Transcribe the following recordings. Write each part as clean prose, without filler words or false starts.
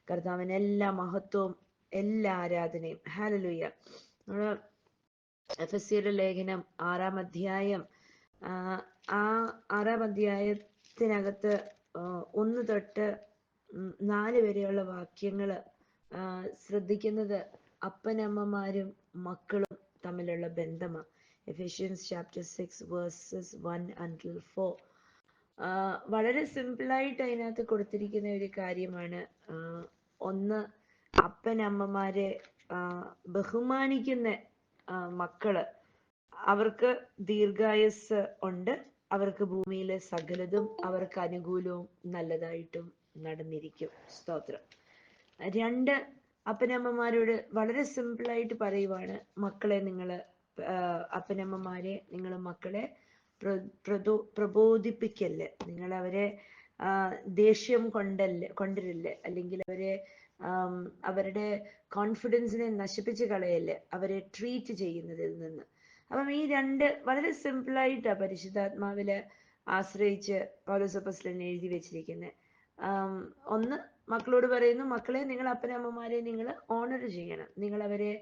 കർത്താവിന് എല്ലാ മഹത്വവും എല്ലാ ആരാധനയും. ഹല്ലേലൂയ. നമ്മള് എഫെസ്യരുടെ ലേഖനം 6-ാം അധ്യായം, ആ 6-ാം അധ്യായത്തിനകത്ത് 1 തൊട്ട് 4 വരെയുള്ള വാക്യങ്ങള് ശ്രദ്ധിക്കുന്നത് അപ്പനമ്മമാരും മക്കളും തമ്മിലുള്ള ബന്ധമാണ്. Ephesians chapter 6 versus 1-4. വളരെ സിമ്പിളായിട്ട് അതിനകത്ത് കൊടുത്തിരിക്കുന്ന ഒരു കാര്യമാണ്. ഒന്ന്, അപ്പനമ്മമാരെ ബഹുമാനിക്കുന്ന മക്കള്, അവർക്ക് ദീർഘായുസ് ഉണ്ട്, അവർക്ക് ഭൂമിയിലെ സകലതും അവർക്ക് അനുകൂലവും നല്ലതായിട്ടും നടന്നിരിക്കും. സ്തോത്രം. 2, അപ്പനമ്മമാരോട് വളരെ സിമ്പിളായിട്ട് പറയുവാണ്, മക്കളെ നിങ്ങള് അപ്പനമ്മമാരെ നിങ്ങൾ മക്കളെ പ്രബോധിപ്പിക്കല്ലേ, നിങ്ങൾ അവരെ ദേഷ്യം കൊണ്ടരില്ലേ, അല്ലെങ്കിൽ അവരെ അവരുടെ കോൺഫിഡൻസിനെ നശിപ്പിച്ച് കളയല്ലേ അവരെ ട്രീറ്റ് ചെയ്യുന്നതിൽ നിന്ന്. അപ്പം ഈ 2 വളരെ സിമ്പിളായിട്ടാ പരിശുദ്ധാത്മാവില് ആശ്രയിച്ച് പൗലോസ് അപ്പോസ്തലൻ എഴുതി വെച്ചിരിക്കുന്നത്. ഒന്ന്, മക്കളോട് പറയുന്നു, മക്കളെ നിങ്ങൾ അപ്പനമ്മമാരെ നിങ്ങൾ ഓണർ ചെയ്യണം, നിങ്ങൾ അവരെ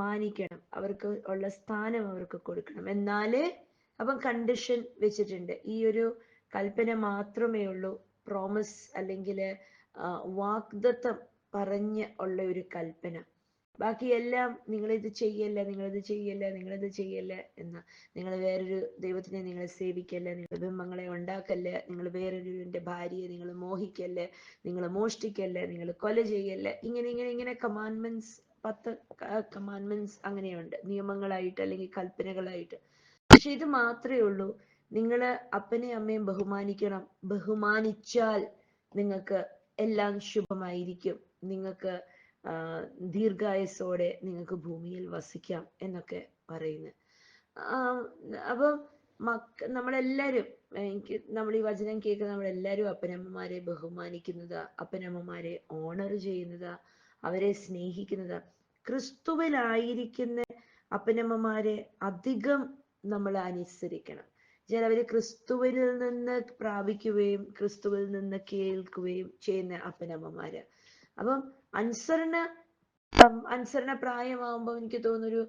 മാനിക്കണം, അവർക്ക് ഉള്ള സ്ഥാനം അവർക്ക് കൊടുക്കണം. എന്നാലേ, അപ്പം കണ്ടീഷൻ വെച്ചിട്ടുണ്ട്. ഈ ഒരു കൽപ്പന മാത്രമേ ഉള്ളൂ, പ്രോമിസ് അല്ലെങ്കിൽ വാഗ്ദത്തം പറഞ്ഞ് ഉള്ള ഒരു കൽപ്പന. ബാക്കിയെല്ലാം നിങ്ങളിത് ചെയ്യല്ല, നിങ്ങളിത് ചെയ്യല്ല, നിങ്ങളിത് ചെയ്യല്ല എന്ന്, നിങ്ങൾ വേറൊരു ദൈവത്തിനെ നിങ്ങൾ സേവിക്കല്ല, നിങ്ങൾ ബിംബങ്ങളെ ഉണ്ടാക്കല്ല, നിങ്ങൾ വേറൊരുവിന്റെ ഭാര്യയെ നിങ്ങൾ മോഹിക്കല്ല, നിങ്ങൾ മോഷ്ടിക്കല്ല, നിങ്ങൾ കൊല ചെയ്യല്ല, ഇങ്ങനെ ഇങ്ങനെ ഇങ്ങനെ കമാൻഡ്മെന്റ്സ്, 10 കമാൻഡ്മെന്റ്സ് അങ്ങനെയുണ്ട്, നിയമങ്ങളായിട്ട് അല്ലെങ്കിൽ കൽപ്പനകളായിട്ട്. പക്ഷെ ഇത് മാത്രമേ ഉള്ളൂ, നിങ്ങള് അപ്പനെയും അമ്മയും ബഹുമാനിക്കണം, ബഹുമാനിച്ചാൽ നിങ്ങൾക്ക് എല്ലാം ശുഭമായിരിക്കും, നിങ്ങൾക്ക് ദീർഘായുസോടെ നിങ്ങൾക്ക് ഭൂമിയിൽ വസിക്കാം എന്നൊക്കെ പറയുന്നത്. അപ്പം നമ്മളെല്ലാരും, നമ്മൾ ഈ വചനം കേൾക്കുന്ന നമ്മളെല്ലാരും അപ്പനമ്മമാരെ ബഹുമാനിക്കുന്നതാ, അപ്പനമ്മമാരെ ഓണർ ചെയ്യുന്നതാ, അവരെ സ്നേഹിക്കുന്നതാ. ക്രിസ്തുവിലായിരിക്കുന്ന അപ്പനമ്മമാരെ അധികം നമ്മൾ അനുസരിക്കണം. അവര് ക്രിസ്തുവിൽ നിന്ന് പ്രാപിക്കുകയും ക്രിസ്തുവിൽ നിന്ന് കേൾക്കുകയും ചെയ്യുന്ന അപ്പനമ്മമാര്. അപ്പം അനുസരണ പ്രായമാകുമ്പോൾ എനിക്ക് തോന്നുന്നൊരു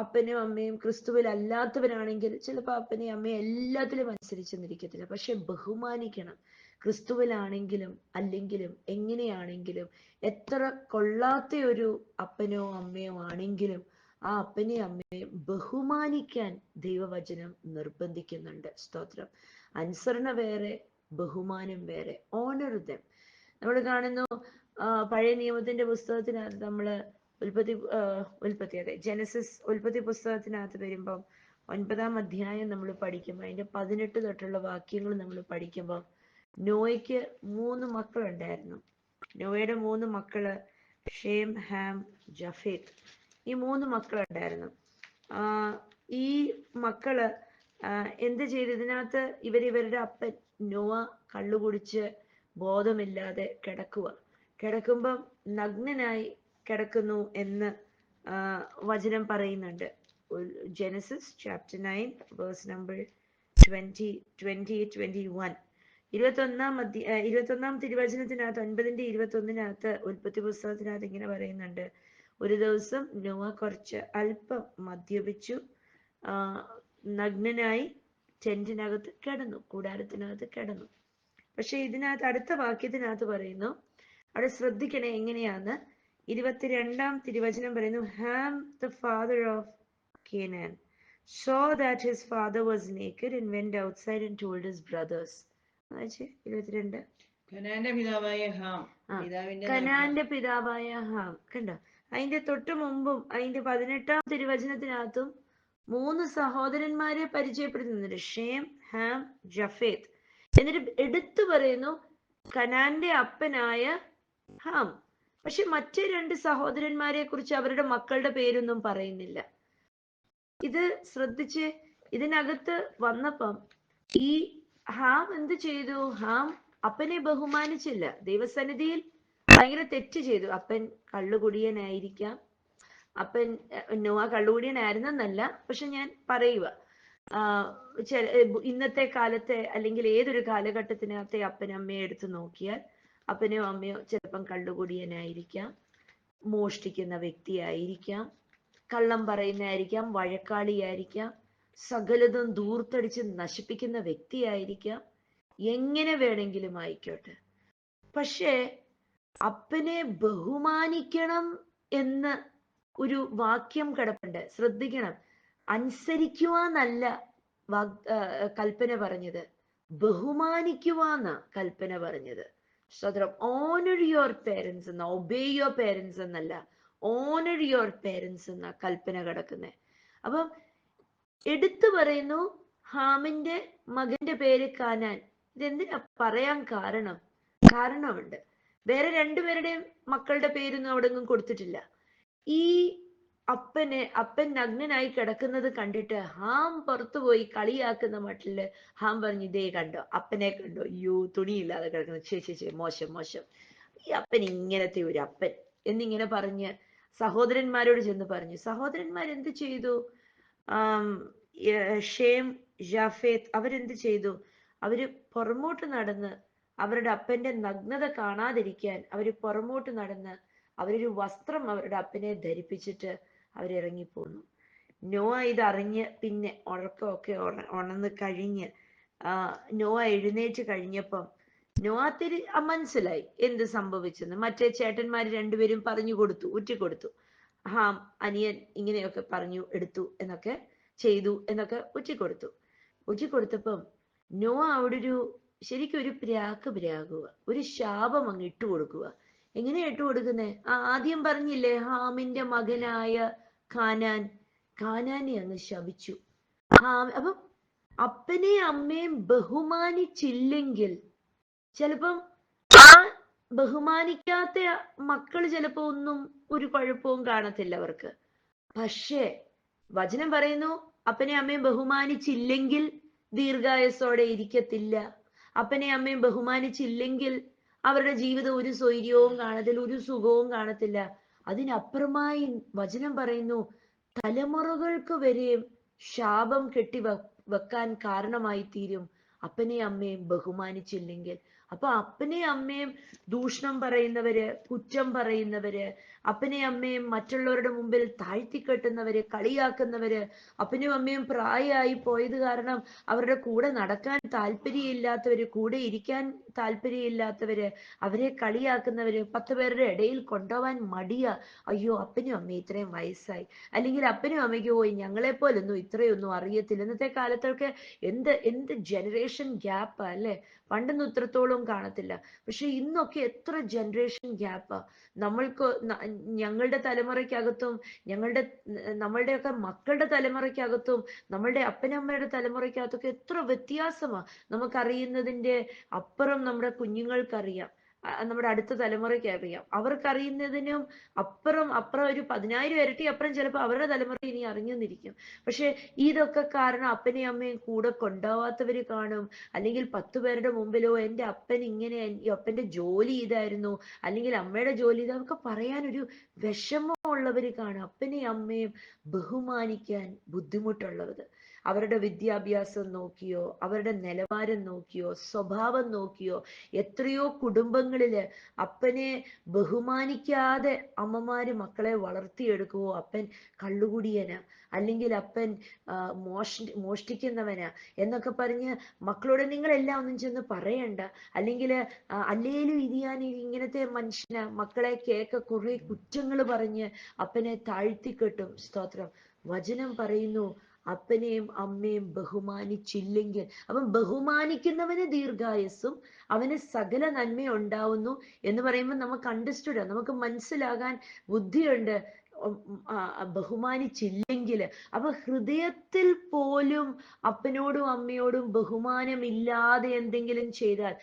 അപ്പനും അമ്മയും ക്രിസ്തുവിൽ അല്ലാത്തവരാണെങ്കിൽ ചിലപ്പോൾ അപ്പനെയും അമ്മയും എല്ലാത്തിലും അനുസരിച്ചെന്നിരിക്കത്തില്ല. പക്ഷെ ബഹുമാനിക്കണം. ക്രിസ്തുവിലാണെങ്കിലും അല്ലെങ്കിലും എങ്ങനെയാണെങ്കിലും, എത്ര കൊള്ളാത്ത ഒരു അപ്പനോ അമ്മയോ ആണെങ്കിലും ആ അപ്പനെയും അമ്മയെയും ബഹുമാനിക്കാൻ ദൈവവചനം നിർബന്ധിക്കുന്നുണ്ട്. സ്തോത്രം. അനുസരണ വേറെ, ബഹുമാനം വേറെ. ഓണർ ദം. നമ്മൾ കാണുന്നു, പഴയ നിയമത്തിന്റെ പുസ്തകത്തിനകത്ത് നമ്മള് ഉൽപ്പത്തി പുസ്തകത്തിനകത്ത് വരുമ്പം 9-ാം അധ്യായം നമ്മൾ പഠിക്കുമ്പോൾ അതിന്റെ 18 തൊട്ടുള്ള വാക്യങ്ങൾ നമ്മൾ പഠിക്കുമ്പോൾ, നോയയ്ക്ക് 3 മക്കളുണ്ടായിരുന്നു. നോയയുടെ 3 മക്കള് ഷേം, ഹാം, ജഫേത്ത്. ഈ 3 മക്കളുണ്ടായിരുന്നു. ഈ മക്കള് എന്ത് ചെയ്തു? ഇതിനകത്ത് ഇവരുടെ അപ്പൻ നോവ കള്ളുകുടിച്ച് ബോധമില്ലാതെ കിടക്കുമ്പം നഗ്നനായി കിടക്കുന്നു എന്ന് വചനം പറയുന്നുണ്ട്. Genesis chapter 9 verse number 20, 21. 21-ാം തിരുവചനത്തിനകത്ത് 9-ന്റെ-21 ഉൽപ്പത്തി പുസ്തകത്തിനകത്ത് ഇങ്ങനെ പറയുന്നുണ്ട്, ഒരു ദിവസം നോവ കുറച്ച് അല്പം മദ്യപിച്ചു നഗ്നനായി ടെന്റിനകത്ത് കിടന്നു, കൂടാരത്തിനകത്ത് കിടന്നു. പക്ഷെ ഇതിനകത്ത് അടുത്ത വാക്യത്തിനകത്ത് പറയുന്നു, അവിടെ ശ്രദ്ധിക്കണേ എങ്ങനെയാന്ന്. 22-ാം തിരുവചനം പറയുന്നു, Ham the father of Canaan saw that his father was naked and went outside and told his brothers. 22. കനാന്റെ പിതാവായ ഹാം, കണ്ടോ? അതിന്റെ തൊട്ട് മുമ്പും അതിന്റെ 18-ാം തിരുവചനത്തിനകത്തും 3 സഹോദരന്മാരെ പരിചയപ്പെടുത്തുന്നുണ്ട്, ഷേം, ഹാം, ജഫേത്ത്. എന്നിട്ട് എടുത്തു പറയുന്നു കനാന്റെ അപ്പനായ ഹാം. പക്ഷെ മറ്റേ 2 സഹോദരന്മാരെ കുറിച്ച് അവരുടെ മക്കളുടെ പേരൊന്നും പറയുന്നില്ല. ഇത് ശ്രദ്ധിച്ച്, ഇതിനകത്ത് വന്നപ്പം ഈ ഹാം എന്ത് ചെയ്തു? ഹാം അപ്പനെ ബഹുമാനിച്ചില്ല, ദൈവസന്നിധിയിൽ ഭയങ്കര തെറ്റ് ചെയ്തു. അപ്പൻ കള്ളുകുടിയനായിരിക്കാം, അപ്പൻ നോവ കള്ളുകുടിയനായിരുന്നെന്നല്ല, പക്ഷെ ഞാൻ പറയുക, ഇന്നത്തെ കാലത്തെ അല്ലെങ്കിൽ ഏതൊരു കാലഘട്ടത്തിനകത്തെ അപ്പനമ്മയെ എടുത്ത് നോക്കിയാൽ അപ്പനോ അമ്മയോ ചിലപ്പം കള്ളുകുടിയനായിരിക്കാം, മോഷ്ടിക്കുന്ന വ്യക്തിയായിരിക്കാം, കള്ളം പറയുന്നതായിരിക്കാം, വഴക്കാളിയായിരിക്കാം, സകലതും ദൂർത്തടിച്ച് നശിപ്പിക്കുന്ന വ്യക്തിയായിരിക്കാം, എങ്ങനെ വേണമെങ്കിലും ആയിക്കോട്ടെ. പക്ഷേ അപ്പനെ ബഹുമാനിക്കണം എന്ന് ഒരു വാക്യം കിടപ്പുണ്ട്, ശ്രദ്ധിക്കണം. അനുസരിക്കുവാന്നല്ല കൽപ്പന പറഞ്ഞത്, ബഹുമാനിക്കുവാന്ന കൽപ്പന പറഞ്ഞത്. സ്തോത്രം. ഓണർ യുവർ പേരൻസ് എന്ന, ഒബേ യുവർ പേരൻസ് എന്നല്ല, ഓണർ യുവർ പേരൻസ് എന്ന കൽപ്പന കിടക്കുന്നത്. അപ്പം എടുത്തു പറയുന്നു ഹാമിന്റെ മകന്റെ പേര് കാനാൻ. ഇതെന്തിനാ പറയാൻ കാരണമുണ്ട്. വേറെ രണ്ടുപേരുടെയും മക്കളുടെ പേരൊന്നും അവിടെ ഒന്നും കൊടുത്തിട്ടില്ല. ഈ അപ്പൻ നഗ്നനായി കിടക്കുന്നത് കണ്ടിട്ട് ഹാം പുറത്തുപോയി കളിയാക്കുന്ന മട്ടില് ഹാം പറഞ്ഞു, ഇതേ കണ്ടോ, അപ്പനെ കണ്ടോ, അയ്യോ തുണിയില്ലാതെ കിടക്കുന്നു, ശേ മോശം മോശം, ഈ അപ്പൻ ഇങ്ങനത്തെ ഒരു അപ്പൻ എന്നിങ്ങനെ പറഞ്ഞ് സഹോദരന്മാരോട് ചെന്ന് പറഞ്ഞു. സഹോദരന്മാരെന്ത് ചെയ്തു? ഷേം, ജാഫേത്ത് അവരെന്ത് ചെയ്തു? അവര് പുറമോട്ട് നടന്ന് അവരുടെ അപ്പന്റെ നഗ്നത കാണാതിരിക്കാൻ അവര് പുറമോട്ട് നടന്ന് അവരൊരു വസ്ത്രം അവരുടെ അപ്പനെ ധരിപ്പിച്ചിട്ട് അവരിറങ്ങിപ്പോന്നു. നോവ ഇതറിഞ്ഞ് പിന്നെ ഉറക്കമൊക്കെ ഉണർന്ന് കഴിഞ്ഞ് നോവ എഴുന്നേറ്റ് കഴിഞ്ഞപ്പം നോവത്തിന് മനസ്സിലായി എന്ത് സംഭവിച്ചെന്ന്. മറ്റേ ചേട്ടന്മാര് രണ്ടുപേരും പറഞ്ഞു കൊടുത്തു, ഉറ്റിക്കൊടുത്തു. ഹാം അനിയൻ ഇങ്ങനെയൊക്കെ പറഞ്ഞു എടുത്തു എന്നൊക്കെ ചെയ്തു എന്നൊക്കെ ഉറ്റിക്കൊടുത്തപ്പം നോവ അവിടെ ശരിക്കും ഒരു പ്രാകുക, ഒരു ശാപം അങ്ങ് ഇട്ടുകൊടുക്കുക. എങ്ങനെയാ ഇട്ടുകൊടുക്കുന്നേ? ആദ്യം പറഞ്ഞില്ലേ, ഹാമിന്റെ മകനായ കാനാനെ അങ്ങ് ശപിച്ചു. അപ്പം അപ്പനെയും അമ്മയും ബഹുമാനിച്ചില്ലെങ്കിൽ ചിലപ്പം ആ ബഹുമാനിക്കാത്ത മക്കൾ ചിലപ്പോ ഒന്നും ഒരു കുഴപ്പവും കാണത്തില്ല അവർക്ക്. പക്ഷേ വചനം പറയുന്നു അപ്പനെ അമ്മയും ബഹുമാനിച്ചില്ലെങ്കിൽ ദീർഘായുസ്സോടെ ഇരിക്കത്തില്ല. അപ്പനെ അമ്മയും ബഹുമാനിച്ചില്ലെങ്കിൽ അവരുടെ ജീവിതം ഒരു സ്വൈര്യവും കാണത്തില്ല, ഒരു സുഖവും കാണത്തില്ല. അതിനപ്പുറമായി വചനം പറയുന്നു തലമുറകൾക്ക് വരെയും ശാപം വെക്കാൻ കാരണമായി തീരും അപ്പനെയും അമ്മയും ബഹുമാനിച്ചില്ലെങ്കിൽ. അപ്പൊ അപ്പനെയും അമ്മയും ദൂഷണം പറയുന്നവര്, കുറ്റം പറയുന്നവര്, അപ്പനെയും അമ്മയും മറ്റുള്ളവരുടെ മുമ്പിൽ താഴ്ത്തിക്കെട്ടുന്നവര്, കളിയാക്കുന്നവര്, അപ്പനും അമ്മയും പ്രായമായി പോയത് കാരണം അവരുടെ കൂടെ നടക്കാൻ താല്പര്യമില്ലാത്തവര്, കൂടെ ഇരിക്കാൻ താല്പര്യമില്ലാത്തവര്, അവരെ കളിയാക്കുന്നവര്, 10 പേരുടെ ഇടയിൽ കൊണ്ടുപോവാൻ മടിയാ. അയ്യോ അപ്പനും അമ്മയും ഇത്രയും വയസ്സായി, അല്ലെങ്കിൽ അപ്പനും അമ്മയ്ക്ക് പോയി ഞങ്ങളെപ്പോലൊന്നും ഇത്രയൊന്നും അറിയത്തില്ല. ഇന്നത്തെ കാലത്തൊക്കെ എന്ത് ജനറേഷൻ ഗ്യാപ്പാ അല്ലെ. പണ്ടൊന്നും ഇത്രത്തോളം കാണത്തില്ല. പക്ഷെ ഇന്നൊക്കെ എത്ര ജനറേഷൻ ഗ്യാപ്പാ. ഞങ്ങളുടെ തലമുറയ്ക്കകത്തും നമ്മളുടെയൊക്കെ മക്കളുടെ തലമുറയ്ക്കകത്തും നമ്മളുടെ അപ്പനമ്മയുടെ തലമുറയ്ക്കകത്തൊക്കെ എത്ര വ്യത്യാസമാ. നമുക്കറിയുന്നതിന്റെ അപ്പുറം നമ്മുടെ കുഞ്ഞുങ്ങൾക്കറിയാം, നമ്മുടെ അടുത്ത തലമുറയ്ക്ക് അറിയാം. അവർക്കറിയുന്നതിനും അപ്പുറം ഒരു 10,000 ഇരട്ടി അപ്പുറം ചിലപ്പോൾ അവരുടെ തലമുറ ഇനി അറിഞ്ഞെന്നിരിക്കും. പക്ഷെ ഇതൊക്കെ കാരണം അപ്പനെയും അമ്മയും കൂടെ കൊണ്ടുപോവാത്തവര് കാണും. അല്ലെങ്കിൽ 10 പേരുടെ മുമ്പിലോ എൻ്റെ അപ്പൻ ഇങ്ങനെ, അപ്പന്റെ ജോലി ഇതായിരുന്നു, അല്ലെങ്കിൽ അമ്മയുടെ ജോലി ഇതൊക്കെ പറയാനൊരു വിഷമമുള്ളവര് കാണും. അപ്പനെയും അമ്മയും ബഹുമാനിക്കാൻ ബുദ്ധിമുട്ടുള്ളവര്. അവരുടെ വിദ്യാഭ്യാസം നോക്കിയോ, അവരുടെ നിലവാരം നോക്കിയോ, സ്വഭാവം നോക്കിയോ, എത്രയോ കുടുംബങ്ങളില് അപ്പനെ ബഹുമാനിക്കാതെ അമ്മമാര് മക്കളെ വളർത്തിയെടുക്കുവോ. അപ്പൻ കള്ളുകുടിയനാ, അല്ലെങ്കിൽ അപ്പൻ മോഷ്ടിക്കുന്നവനാ എന്നൊക്കെ പറഞ്ഞ് മക്കളോട് നിങ്ങളെല്ലാം ഒന്നും ചെന്ന് പറയണ്ട, അല്ലെങ്കിൽ അല്ലേലും ഇങ്ങനത്തെ മനുഷ്യനാ, മക്കളെ കുറെ കുറ്റങ്ങൾ പറഞ്ഞ് അപ്പനെ താഴ്ത്തിക്കെട്ടും. സ്തോത്രം. വചനം പറയുന്നു അപ്പനെയും അമ്മയും ബഹുമാനിച്ചില്ലെങ്കിൽ, അവൻ ബഹുമാനിക്കുന്നവന് ദീർഘായുസ്സും അവന് സകല നന്മ ഉണ്ടാവുന്നു എന്ന് പറയുമ്പോൾ നമുക്ക് അണ്ടർസ്റ്റുഡ്, നമുക്ക് മനസ്സിലാകാൻ ബുദ്ധിയുണ്ട്. ബഹുമാനിച്ചില്ലെങ്കിൽ, അപ്പൊ ഹൃദയത്തിൽ പോലും അപ്പനോടും അമ്മയോടും ബഹുമാനമില്ലാതെ എന്തെങ്കിലും ചെയ്താൽ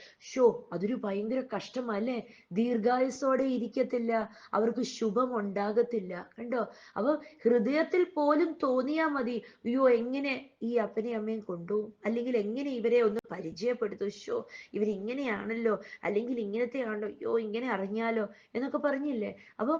അതൊരു ഭയങ്കര കഷ്ടമല്ലേ. ദീർഘായുസ്സോടെ ഇരിക്കത്തില്ല, അവർക്ക് ശുഭം ഉണ്ടാകത്തില്ല. കണ്ടോ? അപ്പൊ ഹൃദയത്തിൽ പോലും തോന്നിയാ മതി, അയ്യോ എങ്ങനെ ഈ അപ്പനെയും അമ്മയും കൊണ്ടുപോകും, അല്ലെങ്കിൽ എങ്ങനെ ഇവരെ ഒന്ന് പരിചയപ്പെടുത്തും, ഇവരിങ്ങനെയാണല്ലോ, അല്ലെങ്കിൽ ഇങ്ങനത്തെ ആണല്ലോ, അയ്യോ ഇങ്ങനെ അറിഞ്ഞാലോ എന്നൊക്കെ പറഞ്ഞില്ലേ. അപ്പൊ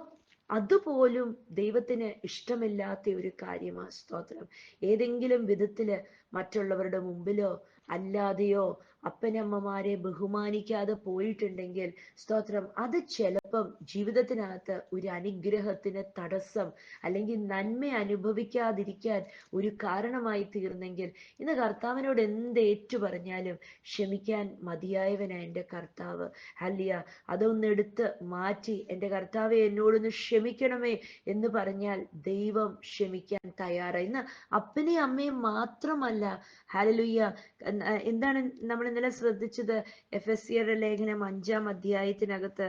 അതുപോലും ദൈവത്തിന് ഇഷ്ടമില്ലാത്ത ഒരു കാര്യമാണ്. സ്തോത്രം. ഏതെങ്കിലും വിധത്തില് മറ്റുള്ളവരുടെ മുമ്പിലോ അല്ലാതെയോ അപ്പനമ്മമാരെ ബഹുമാനിക്കാതെ പോയിട്ടുണ്ടെങ്കിൽ സ്തോത്രം, അത് ചിലപ്പം ജീവിതത്തിനകത്ത് ഒരു അനുഗ്രഹത്തിന് തടസ്സം അല്ലെങ്കിൽ നന്മ അനുഭവിക്കാതിരിക്കാൻ ഒരു കാരണമായി തീർന്നെങ്കിൽ ഇന്ന് കർത്താവിനോട് എന്ത് ഏറ്റു പറഞ്ഞാലും ക്ഷമിക്കാൻ മതിയായവനാ എൻ്റെ കർത്താവ്. ഹല്ലിയ, അതൊന്നെടുത്ത് മാറ്റി എൻ്റെ കർത്താവെ എന്നോടൊന്ന് ക്ഷമിക്കണമേ എന്ന് പറഞ്ഞാൽ ദൈവം ക്ഷമിക്കാൻ തയ്യാറായി. ഇന്ന് അപ്പനെയും അമ്മയും മാത്രമല്ല, ഹല്ലേലൂയ, എന്താണ് നമ്മൾ ഇന്നലെ ശ്രദ്ധിച്ചത്? എഫെസ്യരുടെ ലേഖനം 5-ാം അധ്യായത്തിനകത്ത്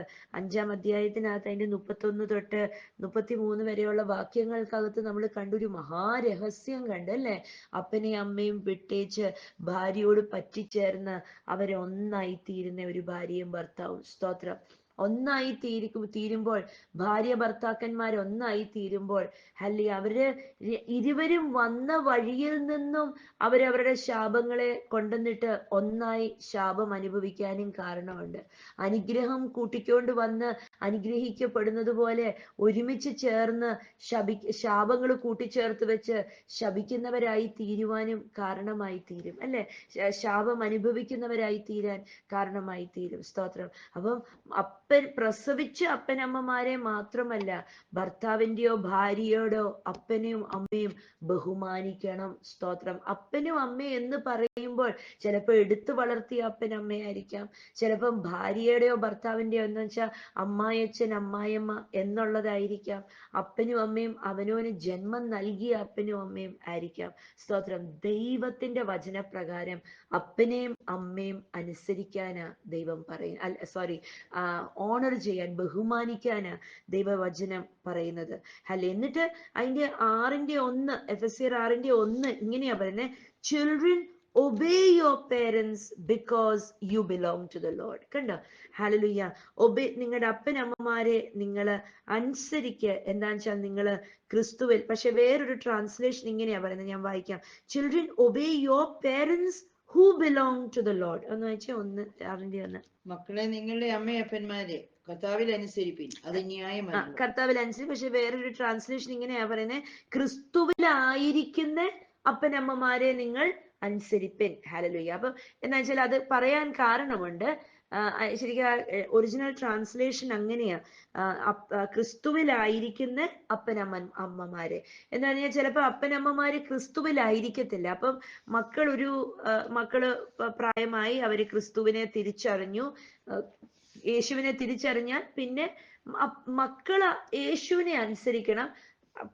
അതിന്റെ 31 തൊട്ട് 33 വരെയുള്ള വാക്യങ്ങൾക്കകത്ത് നമ്മൾ കണ്ടൊരു മഹാരഹസ്യം കണ്ട്, അല്ലേ? അപ്പനെയും അമ്മയും വിട്ടേച്ച് ഭാര്യയോട് പറ്റിച്ചേർന്ന് അവരൊന്നായി തീരുന്ന ഒരു ഭാര്യയും ഭർത്താവും. സ്തോത്രം. ഒന്നായി തീരുമ്പോൾ, ഭാര്യ ഭർത്താക്കന്മാർ ഒന്നായി തീരുമ്പോൾ, അല്ലെ, ഇരുവരും വന്ന വഴിയിൽ നിന്നും അവരവരുടെ ശാപങ്ങളെ കൊണ്ടുവന്നിട്ട് ഒന്നായി ശാപം അനുഭവിക്കാനും കാരണമുണ്ട്. അനുഗ്രഹം കൂട്ടിക്കൊണ്ട് വന്ന് അനുഗ്രഹിക്കപ്പെടുന്നത് പോലെ ഒരുമിച്ച് ചേർന്ന് ശാപങ്ങൾ കൂട്ടിച്ചേർത്ത് വെച്ച് ശപിക്കുന്നവരായി തീരുവാനും കാരണമായി തീരും, അല്ലെ? ശാപം അനുഭവിക്കുന്നവരായി തീരാൻ കാരണമായി തീരും. സ്തോത്രം. അപ്പം പ്രസവിച്ച അപ്പനമ്മമാരെ മാത്രമല്ല, ഭർത്താവിന്റെയോ ഭാര്യയോടോ അപ്പനെയും അമ്മയും ബഹുമാനിക്കണം. സ്തോത്രം. അപ്പനും അമ്മയും എന്ന് പറയുമ്പോൾ ചിലപ്പോൾ എടുത്തു വളർത്തിയ അപ്പനമ്മയായിരിക്കാം, ചിലപ്പം ഭാര്യയുടെയോ ഭർത്താവിന്റെയോ എന്ന് വെച്ചാൽ അമ്മായച്ഛൻ അമ്മായിയമ്മ എന്നുള്ളതായിരിക്കാം. അപ്പനും അമ്മയും അവനവന് ജന്മം നൽകിയ അപ്പനും അമ്മയും ആയിരിക്കാം. സ്തോത്രം. ദൈവത്തിന്റെ വചനപ്രകാരം അപ്പനെയും അമ്മയും അനുസരിക്കാനാ ദൈവം ഓണർ ചെയ്യാൻ, ബഹുമാനിക്കാനാ ദൈവവചനം പറയുന്നത്. അല്ലെ, എന്നിട്ട് അതിന്റെ 6:1 എഫെസ്യർ 6:1 ഇങ്ങനെയാ പറയുന്നത്: children obey your parents because you belong to the Lord. കണ്ടോ? ഹല്ലേലൂയ. നിങ്ങളുടെ അപ്പനമ്മമാരെ നിങ്ങൾ അനുസരിക്കുക. എന്താണെന്ന് വെച്ചാൽ നിങ്ങൾ ക്രിസ്തുവിൽ. പക്ഷെ വേറൊരു ട്രാൻസ്ലേഷൻ ഇങ്ങനെയാ പറയുന്നത്, ഞാൻ വായിക്കാം: children obey your parents who belong to the Lord. ഒന്ന് വായിച്ചേ, 6:1. മക്കളെ, നിങ്ങളുടെ അമ്മയപ്പന്മാരെ കർത്താവിൽ അനുസരിപ്പിൻ, അത് ന്യായമല്ലോ. കർത്താവിൽ അനുസരിച്ച്. പക്ഷെ വേറൊരു ട്രാൻസ്ലേഷൻ ഇങ്ങനെയാ പറയുന്നത്: ക്രിസ്തുവിലായിരിക്കുന്ന അപ്പനമ്മമാരെ നിങ്ങൾ അനുസരിപ്പിൻ. ഹല്ലേലൂയ. അപ്പം എന്താ വെച്ചാൽ അത് പറയാൻ കാരണമുണ്ട്. ശരിക്കും ഒറിജിനൽ ട്രാൻസ്ലേഷൻ അങ്ങനെയാ: ക്രിസ്തുവിലായിരിക്കുന്ന അമ്മമാരെ എന്ന് പറഞ്ഞാൽ ചിലപ്പോൾ അപ്പനമ്മമാര് ക്രിസ്തുവിലായിരിക്കത്തില്ല. അപ്പം മക്കള് പ്രായമായി, അവര് ക്രിസ്തുവിനെ തിരിച്ചറിഞ്ഞു, യേശുവിനെ തിരിച്ചറിഞ്ഞാൽ പിന്നെ മക്കള് യേശുവിനെ അനുസരിക്കണം.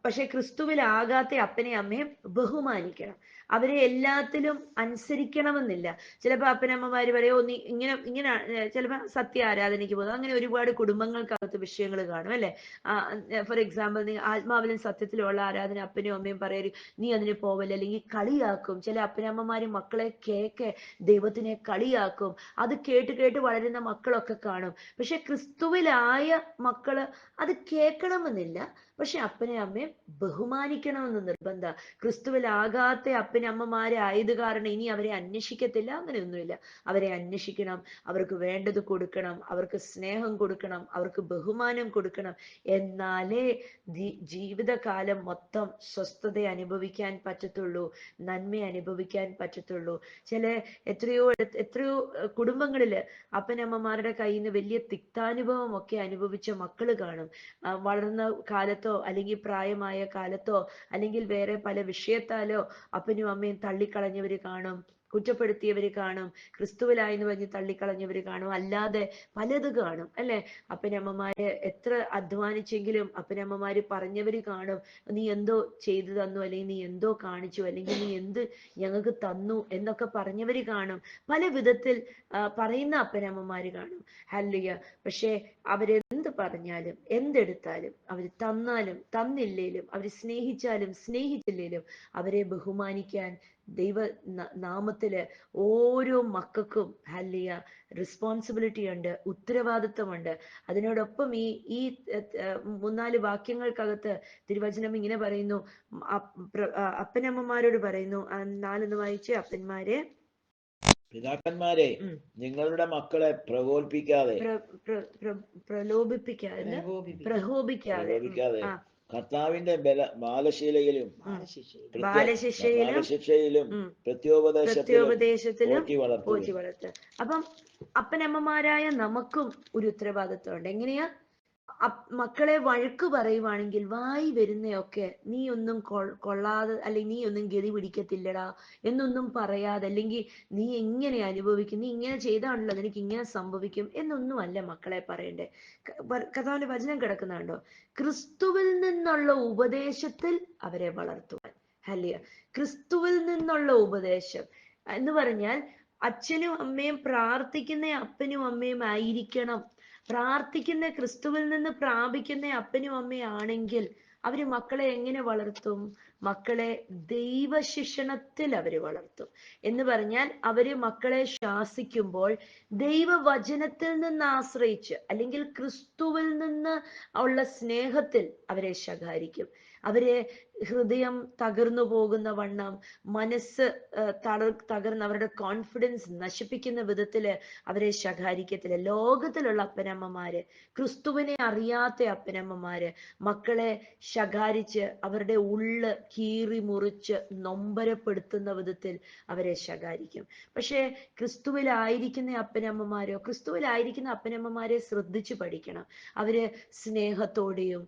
പക്ഷെ ക്രിസ്തുവിലാകാത്ത അപ്പനെയും അമ്മയും ബഹുമാനിക്കണം. അവരെ എല്ലാത്തിലും അനുസരിക്കണമെന്നില്ല. ചിലപ്പോൾ അപ്പനമ്മമാര് പറയോ, നീ ഇങ്ങനെ ചിലപ്പോൾ സത്യ ആരാധനയ്ക്ക് പോകും. അങ്ങനെ ഒരുപാട് കുടുംബങ്ങൾക്കകത്ത് വിഷയങ്ങൾ കാണും, അല്ലെ? ഫോർ എക്സാമ്പിൾ, നീ ആത്മാവിലും സത്യത്തിലുള്ള ആരാധന അപ്പനും അമ്മയും പറയും, നീ അതിന് പോവല്ലേ, അല്ലെങ്കിൽ കളിയാക്കും. ചില അപ്പനമ്മമാര് മക്കളെ ദൈവത്തിനെ കളിയാക്കും. അത് കേട്ട് വളരുന്ന മക്കളൊക്കെ കാണും. പക്ഷെ ക്രിസ്തുവിലായ മക്കള് അത് കേൾക്കണമെന്നില്ല. പക്ഷെ അപ്പനെ അമ്മയും ബഹുമാനിക്കണമെന്ന് നിർബന്ധ. ക്രിസ്തുവിലാകാത്ത അപ്പനമ്മമാരെ ആയത് കാരണം ഇനി അവരെ അന്വേഷിക്കത്തില്ല, അങ്ങനെയൊന്നുമില്ല. അവരെ അന്വേഷിക്കണം, അവർക്ക് വേണ്ടത് കൊടുക്കണം, അവർക്ക് സ്നേഹം കൊടുക്കണം, അവർക്ക് ബഹുമാനം കൊടുക്കണം. എന്നാലേ ജീവിതകാലം മൊത്തം സ്വസ്ഥത അനുഭവിക്കാൻ പറ്റത്തുള്ളൂ, നന്മ അനുഭവിക്കാൻ പറ്റത്തുള്ളൂ. എത്രയോ കുടുംബങ്ങളില് അപ്പനമ്മമാരുടെ കയ്യിൽ നിന്ന് വലിയ തിക്താനുഭവം ഒക്കെ അനുഭവിച്ച മക്കള് കാണും. വളർന്ന കാലത്തോ അല്ലെങ്കിൽ പ്രായമായ കാലത്തോ അല്ലെങ്കിൽ വേറെ പല വിഷയത്താലോ അപ്പനും അമ്മയും തള്ളിക്കളഞ്ഞവര് കാണും, കുറ്റപ്പെടുത്തിയവര് കാണും, ക്രിസ്തുവിലായെന്ന് പറഞ്ഞ് തള്ളിക്കളഞ്ഞവര് കാണും, അല്ലാതെ പലത് കാണും, അല്ലെ? അപ്പനമ്മമാര് എത്ര അധ്വാനിച്ചെങ്കിലും അപ്പനമ്മമാര് പറഞ്ഞവര് കാണും, നീ എന്തോ ചെയ്തു തന്നു, അല്ലെങ്കിൽ നീ എന്തോ കാണിച്ചു, അല്ലെങ്കിൽ നീ എന്ത് ഞങ്ങൾക്ക് തന്നു എന്നൊക്കെ പറഞ്ഞവര് കാണും. പല വിധത്തിൽ പറയുന്ന അപ്പനമ്മമാര് കാണും. ഹല്ലേലൂയ. പക്ഷെ അവരെന്ത് പറഞ്ഞാലും എന്തെടുത്താലും, അവര് തന്നാലും തന്നില്ലേലും, അവര് സ്നേഹിച്ചാലും സ്നേഹിച്ചില്ലേലും, അവരെ ബഹുമാനിക്കാൻ ദൈവ നാമത്തില് ഓരോ മക്കൾക്കും ഹല്ലേലൂയ റെസ്പോൺസിബിലിറ്റി ഉണ്ട്, ഉത്തരവാദിത്വമുണ്ട്. അതിനോടൊപ്പം ഈ 3-4 വാക്യങ്ങൾക്കകത്ത് തിരുവചനം ഇങ്ങനെ പറയുന്നു, അപ്പനമ്മമാരോട് പറയുന്നു. 4 വായിച്ച്: അപ്പന്മാരെ, പിതാക്കന്മാരെ, നിങ്ങളുടെ മക്കളെ പ്രലോഭിപ്പിക്കാതെ കർത്താവിന്റെ ബാലശീലയിലും ബാലശിക്ഷയിലും ബാലശിക്ഷയിലും പ്രത്യോപദേശത്തിലും പ്രത്യോപദേശത്തിലും പോറ്റി വളർത്തുക. പോറ്റി വളർത്തുക. അപ്പം അപ്പനമ്മമാരായ നമുക്കും ഒരു ഉത്തരവാദിത്വമുണ്ട്. എങ്ങനെയാ? മക്കളെ വഴക്ക് പറയുവാണെങ്കിൽ വായി വരുന്നയൊക്കെ നീ ഒന്നും കൊള്ളാതെ, അല്ലെങ്കിൽ നീ ഒന്നും ഗതി പിടിക്കത്തില്ലടാ എന്നൊന്നും പറയാതെ, അല്ലെങ്കിൽ നീ എങ്ങനെ അനുഭവിക്കും, നീ ഇങ്ങനെ ചെയ്താണല്ലോ നിനക്ക് ഇങ്ങനെ സംഭവിക്കും എന്നൊന്നും അല്ല മക്കളെ പറയണ്ടേ. കർത്താവിന്റെ വചനം കിടക്കുന്നുണ്ടോ? ക്രിസ്തുവിൽ നിന്നുള്ള ഉപദേശത്തിൽ അവരെ വളർത്തുവാൻ. ഹല്ലേലൂയ. ക്രിസ്തുവിൽ നിന്നുള്ള ഉപദേശം എന്ന് പറഞ്ഞാൽ അച്ഛനും അമ്മയും പ്രാർത്ഥിക്കുന്ന അപ്പനും അമ്മയും ആയിരിക്കണം. പ്രാർത്ഥിക്കുന്ന ക്രിസ്തുവിൽ നിന്ന് പ്രാപിക്കുന്ന അപ്പനും അമ്മയും ആണെങ്കിൽ അവര് മക്കളെ എങ്ങനെ വളർത്തും? മക്കളെ ദൈവശിക്ഷണത്തിൽ അവര് വളർത്തും. എന്ന് പറഞ്ഞാൽ അവര് മക്കളെ ശാസിക്കുമ്പോൾ ദൈവവചനത്തിൽ നിന്ന് ആശ്രയിച്ച്, അല്ലെങ്കിൽ ക്രിസ്തുവിൽ നിന്ന് ഉള്ള സ്നേഹത്തിൽ അവരെ ശകാരിക്കും. അവരെ ഹൃദയം തകർന്നു പോകുന്ന വണ്ണം, മനസ്സ് തകർന്ന് അവരുടെ കോൺഫിഡൻസ് നശിപ്പിക്കുന്ന വിധത്തില് അവരെ ശകാരിക്കത്തില്ല. ലോകത്തിലുള്ള അപ്പനമ്മമാര്, ക്രിസ്തുവിനെ അറിയാത്ത അപ്പനമ്മമാര് മക്കളെ ശകാരിച്ച് അവരുടെ ഉള്ള് കീറി മുറിച്ച് നൊമ്പരപ്പെടുത്തുന്ന വിധത്തിൽ അവരെ ശകാരിക്കും. പക്ഷേ ക്രിസ്തുവിലായിരിക്കുന്ന അപ്പനമ്മമാരെ ശ്രദ്ധിച്ചു പഠിക്കണം. അവര് സ്നേഹത്തോടെയും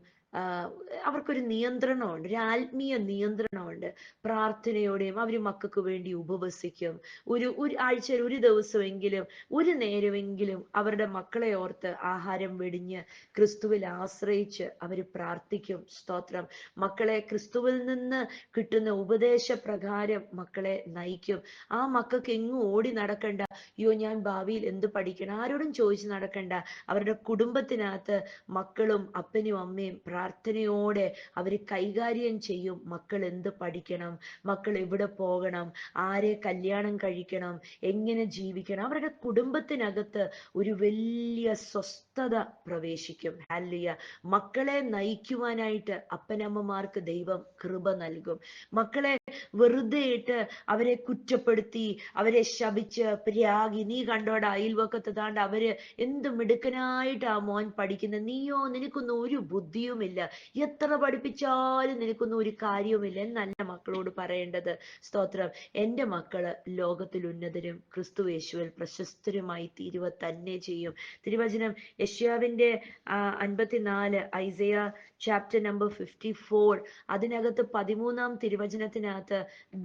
അവർക്കൊരു നിയന്ത്രണമുണ്ട്, ഒരു ആത്മീയ നിയന്ത്രണമുണ്ട്. പ്രാർത്ഥനയോടെയും അവർ മക്കൾക്ക് വേണ്ടി ഉപവസിക്കും. ഒരു ആഴ്ചയിൽ ഒരു ദിവസമെങ്കിലും, ഒരു നേരമെങ്കിലും അവരുടെ മക്കളെ ഓർത്ത് ആഹാരം വെടിഞ്ഞ് ക്രിസ്തുവിൽ ആശ്രയിച്ച് അവർ പ്രാർത്ഥിക്കും. സ്തോത്രം. മക്കളെ ക്രിസ്തുവിൽ നിന്ന് കിട്ടുന്ന ഉപദേശപ്രകാരം മക്കളെ നയിക്കും. ആ മക്കൾക്ക് എങ്ങും ഓടി നടക്കണ്ട, അയ്യോ ഞാൻ ഭാവിയിൽ എന്ത് പഠിക്കണം, ആരോടും ചോദിച്ച് നടക്കണ്ട. അവരുടെ കുടുംബത്തിനകത്ത് മക്കളും അപ്പനും അമ്മയും പ്രാർത്ഥനയോടെ അവര് കൈകാര്യം ചെയ്യും. മക്കൾ എന്ത് പഠിക്കണം, മക്കൾ എവിടെ പോകണം, ആരെ കല്യാണം കഴിക്കണം, എങ്ങനെ ജീവിക്കണം. അവരുടെ കുടുംബത്തിനകത്ത് ഒരു വലിയ സ്വസ്ഥത പ്രവേശിക്കും. ഹല്ലേലൂയ. മക്കളെ നയിക്കുവാനായിട്ട് അപ്പനമ്മമാർക്ക് ദൈവം കൃപ നൽകും. മക്കളെ വെറുതെ ഇട്ട് അവരെ കുറ്റപ്പെടുത്തി, അവരെ ശപിച്ച് പ്രാഗി, നീ കണ്ടോടാ അയൽവക്കത്ത് താണ്ട് അവര് എന്ത് മിടുക്കനായിട്ട് ആ മോൻ പഠിക്കുന്നത്, നീയോ നിനക്കൊന്നും ഒരു ബുദ്ധിയുമില്ല, എത്ര പഠിപ്പിച്ചാലും നിനക്കൊന്നും ഒരു കാര്യവുമില്ല എന്നല്ല മക്കളോട് പറയേണ്ടത്. സ്തോത്രം. എൻ്റെ മക്കള് ലോകത്തിൽ ഉന്നതരും ക്രിസ്തുയേശുവിൽ പ്രശസ്തരുമായി തീരുവ തന്നെ ചെയ്യും. തിരുവചനം യെശയ്യാവിന്റെ 54, ഐസയ ചാപ്റ്റർ നമ്പർ 54, അതിനകത്ത് 13-ാം തിരുവചനത്തിനകത്ത്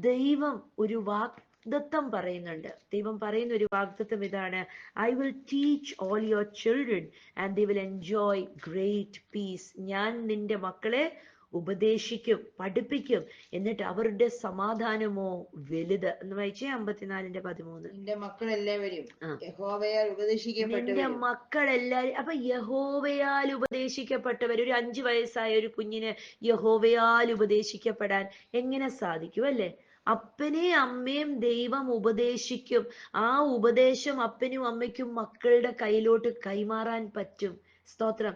ദൈവം ഒരു വാഗ്ദത്തം പറയുന്നുണ്ട്. ദൈവം പറയുന്ന ഒരു വാഗ്ദത്തം ഇതാണ്: I will teach all your children and they will enjoy great peace. ഞാൻ നിന്റെ മക്കളെ ഉപദേശിക്കും, പഠിപ്പിക്കും, എന്നിട്ട് അവരുടെ സമാധാനമോ വലുത്. എന്ന് വായിച്ചേ 54:13. നിന്റെ മക്കളെല്ലാവരും യഹോവയാൽ ഉപദേശിക്കപ്പെട്ടവരും. നിന്റെ മക്കളെല്ലാരും. അപ്പൊ യഹോവയാൽ ഉപദേശിക്കപ്പെട്ടവർ. ഒരു 5 വയസ്സായ ഒരു കുഞ്ഞിന് യഹോവയാൽ ഉപദേശിക്കപ്പെടാൻ എങ്ങനെ സാധിക്കും? അല്ലെ? അപ്പനെ അമ്മയും ദൈവം ഉപദേശിക്കും. ആ ഉപദേശം അപ്പനും അമ്മയ്ക്കും മക്കളുടെ കയ്യിലോട്ട് കൈമാറാൻ പറ്റും. സ്തോത്രം.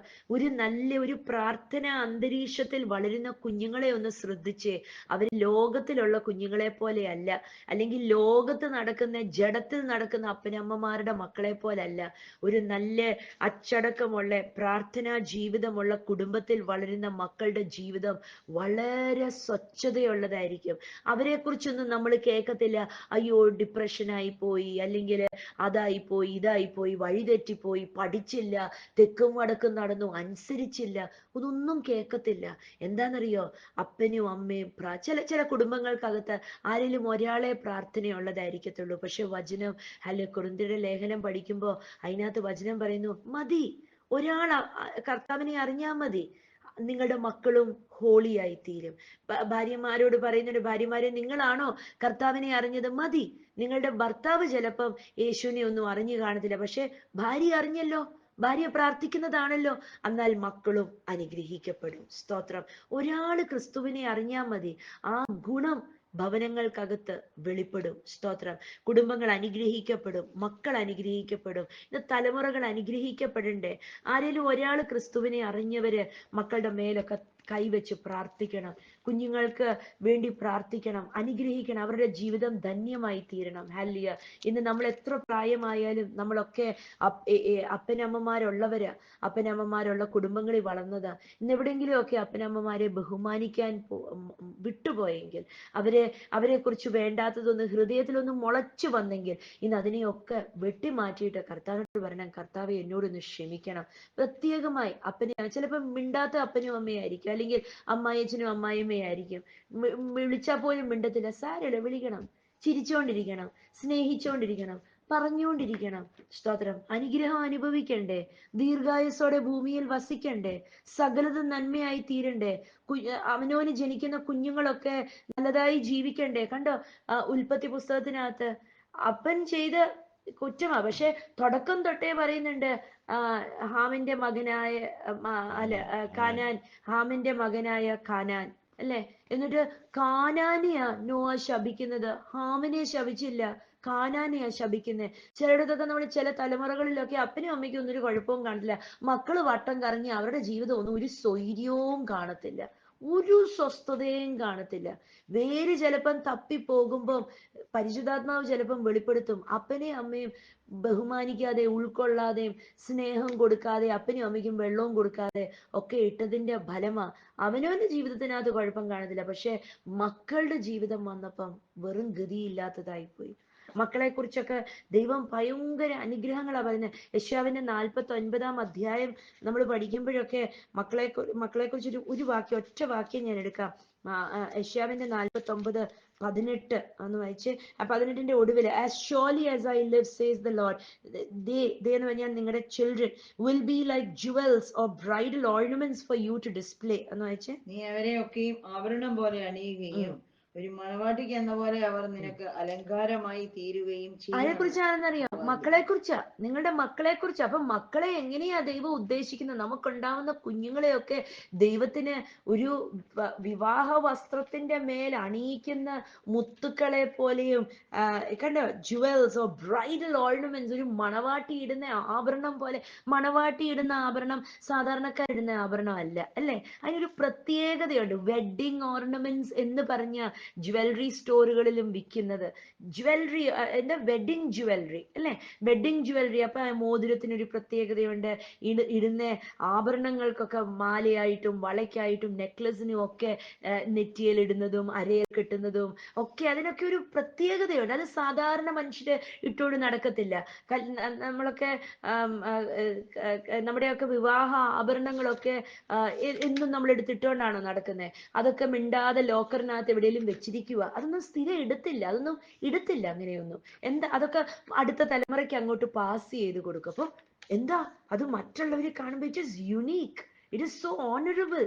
ഒരു പ്രാർത്ഥന അന്തരീക്ഷത്തിൽ വളരുന്ന കുഞ്ഞുങ്ങളെ ഒന്ന് ശ്രദ്ധിച്ചേ. അവർ ലോകത്തിലുള്ള കുഞ്ഞുങ്ങളെ പോലെയല്ല, അല്ലെങ്കിൽ ലോകത്ത് നടക്കുന്ന ജഡത്തിൽ നടക്കുന്ന അപ്പനമ്മമാരുടെ മക്കളെ പോലല്ല. ഒരു നല്ല അച്ചടക്കമുള്ള പ്രാർത്ഥനാ ജീവിതമുള്ള കുടുംബത്തിൽ വളരുന്ന മക്കളുടെ ജീവിതം വളരെ സ്വച്ഛതയുള്ളതായിരിക്കും. അവരെ കുറിച്ചൊന്നും നമ്മൾ കേൾക്കത്തില്ല, അയ്യോ ഡിപ്രഷനായി പോയി, അല്ലെങ്കിൽ അതായിപ്പോയി, ഇതായിപ്പോയി, വഴിതെറ്റിപ്പോയി, പഠിച്ചില്ല, തെക്കും വടക്കും നടന്നു, അനുസരിച്ചില്ല, ഇതൊന്നും കേൾക്കത്തില്ല. എന്താണെന്നറിയോ? അപ്പനും അമ്മയും ചില കുടുംബങ്ങൾക്കകത്ത് ആരെങ്കിലും ഒരാളെ പ്രാർത്ഥനയുള്ളതായിരിക്കത്തുള്ളൂ. പക്ഷെ വചനം കൊരിന്ത്യരുടെ ലേഖനം പഠിക്കുമ്പോൾ അതിനകത്ത് വചനം പറയുന്നു, മതി, ഒരാൾ കർത്താവിനെ അറിഞ്ഞാൽ മതി, നിങ്ങളുടെ മക്കളും ഹോളിയായി തീരും. ഭാര്യമാരോട് പറയുന്നുണ്ട്, ഭാര്യമാരെ നിങ്ങളാണോ കർത്താവിനെ അറിഞ്ഞത്? മതി. നിങ്ങളുടെ ഭർത്താവ് ചിലപ്പം യേശുവിനെ ഒന്നും അറിഞ്ഞു കാണത്തില്ല, പക്ഷെ ഭാര്യ അറിഞ്ഞല്ലോ, ഭാര്യ പ്രാർത്ഥിക്കുന്നതാണല്ലോ, എന്നാൽ മക്കളും അനുഗ്രഹിക്കപ്പെടും. സ്തോത്രം. ഒരാള് ക്രിസ്തുവിനെ അറിഞ്ഞാൽ മതി, ആ ഗുണം ഭവനങ്ങൾക്കകത്ത് വെളിപ്പെടും. സ്തോത്രം. കുടുംബങ്ങൾ അനുഗ്രഹിക്കപ്പെടും, മക്കൾ അനുഗ്രഹിക്കപ്പെടും. ഇത് തലമുറകൾ അനുഗ്രഹിക്കപ്പെടണ്ടേ? ആരെങ്കിലും ഒരാൾ ക്രിസ്തുവിനെ അറിഞ്ഞവര് മക്കളുടെ മേലൊക്കെ കൈവച്ച് പ്രാർത്ഥിക്കണം, കുഞ്ഞുങ്ങൾക്ക് വേണ്ടി പ്രാർത്ഥിക്കണം, അനുഗ്രഹിക്കണം, അവരുടെ ജീവിതം ധന്യമായി തീരണം. ഹല്ലേലൂയ. ഇന്ന് നമ്മൾ എത്ര പ്രായമായാലും നമ്മളൊക്കെ അപ്പനമ്മമാരുള്ളവരാ, അപ്പനമ്മമാരുള്ള കുടുംബങ്ങളിൽ വളർന്നതാ. ഇന്ന് എവിടെയെങ്കിലും ഒക്കെ അപ്പനമ്മമാരെ ബഹുമാനിക്കാൻ വിട്ടുപോയെങ്കിൽ, അവരെ കുറിച്ച് വേണ്ടാത്തതൊന്ന് ഹൃദയത്തിലൊന്ന് മുളച്ചു വന്നെങ്കിൽ, ഇന്ന് അതിനെയൊക്കെ വെട്ടിമാറ്റിയിട്ട് കർത്താവിനോട് പറയണം, കർത്താവെ എന്നോടൊന്ന് ക്ഷമിക്കണം. പ്രത്യേകമായി അപ്പനെ, ചിലപ്പോൾ മിണ്ടാത്ത അപ്പനും അമ്മയായിരിക്കും, അല്ലെങ്കിൽ അമ്മായച്ചനും അമ്മായിമ്മയായിരിക്കും. വിളിച്ചാൽ പോലും മിണ്ടത്തില്ല. സാരമില്ല, വിളിക്കണം, ചിരിച്ചോണ്ടിരിക്കണം, സ്നേഹിച്ചോണ്ടിരിക്കണം, പറഞ്ഞുകൊണ്ടിരിക്കണം. സ്തോത്രം. അനുഗ്രഹം അനുഭവിക്കണ്ടേ, ദീർഘായുസോടെ ഭൂമിയിൽ വസിക്കണ്ടേ, സകലതും നന്മയായി തീരണ്ടേ, അവനോന് ജനിക്കുന്ന കുഞ്ഞുങ്ങളൊക്കെ നല്ലതായി ജീവിക്കണ്ടേ. കണ്ടോ, ഉൽപ്പത്തി പുസ്തകത്തിനകത്ത് അപ്പൻ ചെയ്ത കുറ്റമാ, പക്ഷെ തുടക്കം തൊട്ടേ പറയുന്നുണ്ട്, ഹാമിന്റെ മകനായ കാനാൻ, ഹാമിന്റെ മകനായ കാനാൻ അല്ലെ. എന്നിട്ട് കാനാനെയാ നോവ ശപിക്കുന്നത്, ഹാമിനെ ശപിച്ചില്ല, കാനാനെയാ ശപിക്കുന്നത്. ചിലയിടത്തൊക്കെ നമ്മൾ ചില തലമുറകളിലൊക്കെ അപ്പനും അമ്മയ്ക്കും ഒന്നും ഒരു കുഴപ്പവും കാണില്ല, മക്കള് വട്ടം കറങ്ങി അവരുടെ ജീവിതം ഒന്നും ഒരു സ്വൈര്യവും കാണത്തില്ല, ഒരു സ്വസ്ഥതയും കാണത്തില്ല. വേര് ചിലപ്പം തപ്പിപ്പോകുമ്പം പരിശുദ്ധാത്മാവ് ചിലപ്പം വെളിപ്പെടുത്തും, അപ്പനെയും അമ്മയും ബഹുമാനിക്കാതെ, ഉൾക്കൊള്ളാതെയും സ്നേഹം കൊടുക്കാതെ, അപ്പനും അമ്മയ്ക്കും വെള്ളവും കൊടുക്കാതെ ഒക്കെ ഇട്ടതിന്റെ ഫലമാ. അവനവന്റെ ജീവിതത്തിനകത്ത് കുഴപ്പം കാണത്തില്ല, പക്ഷെ മക്കളുടെ ജീവിതം വന്നപ്പം വെറും ഗതിയില്ലാത്തതായി പോയി. മക്കളെ കുറിച്ചൊക്കെ ദൈവം ഭയങ്കര അനുഗ്രഹങ്ങളാ പറയുന്നത്. യെശയ്യാവിന്റെ 49-ാം അധ്യായം നമ്മൾ പഠിക്കുമ്പോഴൊക്കെ മക്കളെ കുറിച്ചൊരു ഒറ്റ വാക്യം ഞാൻ എടുക്കാം. യെശയ്യാവിന്റെ 49:18 ഒന്ന് വായിച്ച്. 18ന്റെ ഒടുവില്, as surely as I live says the Lord, they എന്ന് പറഞ്ഞാൽ നിങ്ങളുടെ children will be like jewels or bridal ornaments for you to display. ഒന്ന് വായിച്ച്. നീ അവരെയൊക്കെയും ആഭരണം പോലെ അണിയുകയും ഒരു മണവാട്ടിക്ക് എന്ന പോലെ അവർ നിനക്ക് അലങ്കാരമായി തീരുകയും ചെയ്യും. ആരെക്കുറിച്ചാണെന്നറിയോ? മക്കളെ കുറിച്ചാ, നിങ്ങളുടെ മക്കളെ കുറിച്ചാ. അപ്പൊ മക്കളെ എങ്ങനെയാ ദൈവം ഉദ്ദേശിക്കുന്നത്? നമുക്കുണ്ടാവുന്ന കുഞ്ഞുങ്ങളെയൊക്കെ ദൈവത്തിന് ഒരു വിവാഹ വസ്ത്രത്തിന്റെ മേൽ അണിയിക്കുന്ന മുത്തുക്കളെ പോലെയും, കണ്ടോ, ജുവൽസ് ഓർ ബ്രൈഡൽ ഓർണമെന്റ്സ്, ഒരു മണവാട്ടി ഇടുന്ന ആഭരണം പോലെ. മണവാട്ടി ഇടുന്ന ആഭരണം സാധാരണക്കാരിടുന്ന ആഭരണം അല്ല, അല്ലെ? അതിനൊരു പ്രത്യേകതയുണ്ട്. വെഡിങ് ഓർണമെന്റ്സ് എന്ന് പറഞ്ഞ ജ്വല്ലറി സ്റ്റോറുകളിലും വിൽക്കുന്നത് ജ്വല്ലറി, എന്താ, വെഡിങ് ജ്വല്ലറി അല്ലെ, വെഡിങ് ജ്വല്ലറി. അപ്പൊ മോതിരത്തിനൊരു പ്രത്യേകതയുണ്ട്, ഇടുന്ന ആഭരണങ്ങൾക്കൊക്കെ മാലയായിട്ടും വളയ്ക്കായിട്ടും നെക്ലസിനും ഒക്കെ നെറ്റിയിൽ ഇടുന്നതും അരയിൽ കെട്ടുന്നതും ഒക്കെ അതിനൊക്കെ ഒരു പ്രത്യേകതയുണ്ട്. അത് സാധാരണ മനുഷ്യര് ഇട്ടോണ്ട് നടക്കത്തില്ല. നമ്മളൊക്കെ നമ്മുടെയൊക്കെ വിവാഹ ആഭരണങ്ങളൊക്കെ എന്നും നമ്മൾ എടുത്തിട്ടോണ്ടാണോ നടക്കുന്നത്? അതൊക്കെ മിണ്ടാതെ ലോക്കറിനകത്ത് എവിടെയെങ്കിലും വെച്ചിരിക്കുക. അതൊന്നും സ്ഥിരം ഇടത്തില്ല അങ്ങനെയൊന്നും. എന്താ, അതൊക്കെ അടുത്ത തലമുറയ്ക്ക് അങ്ങോട്ട് പാസ് ചെയ്ത് കൊടുക്കും. അപ്പൊ എന്താ, അത് മറ്റുള്ളവർ കാണുമ്പോൾ it is unique, it is so honourable.